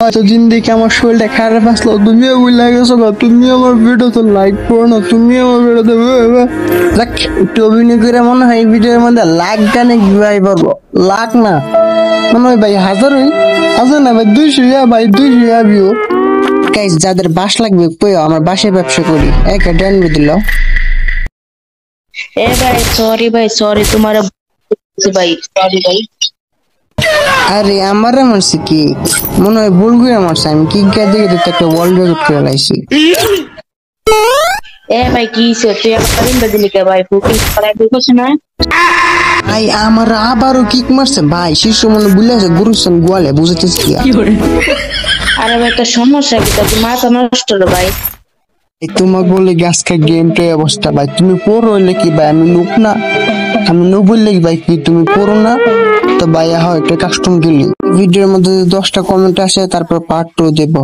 হয়তো জিন্দিকে আমার শরীরটা খারাপ আসলো, তুমিও বুঝলে গেছো গো, তুমি আমার ভিডিওতে লাইক করো না, তুমি আমার ভিডিওতে একটু অভিনয় করে মনে হয় এই ভিডিওর মধ্যে লাখ গানে ভাই পারবো, লাখ না মনে হয় ভাই হাজারই, হাজার না ভাই 200 ভাই 200 ভিউ। গাইস যাদের বাস লাগবে কইও, আমার বাসে ব্যবসা করি, একটা ড্যান দিল। এ ভাই সরি তোমার ভাই সরি ভাই। আরে আমার মারছি কি মনে হয় ভুল করে মারছে, আমি কি দেখে তো একটা ওয়ার্ল্ড রেকর্ড করে লাইছি। এ ভাই কি হইছে তুই আমার ইন্দা দিলি কে ভাই ফুকিং করাই দিছিস না? ভাই আমার আবারও কিক মারছে ভাই, শিশু মনে বুঝলেছে গুরুসন গোয়ালে বুঝতেছি কি। আরে ভাই একটা সমস্যা কি তোর মাথা নষ্ট রে ভাই। তোমাকে বলে আজকে গেমটাই অবস্থা ভাই, তুমি পড়ো হইলে কি ভাই, আমি নুক না, আমি নুক বললে কি ভাই, কি তুমি পড়ো না তো ভাই হয় একটা কাস্টম গেলি। ভিডিওর মধ্যে 10টা কমেন্ট আসে তারপর পার্ট 2 দেবো।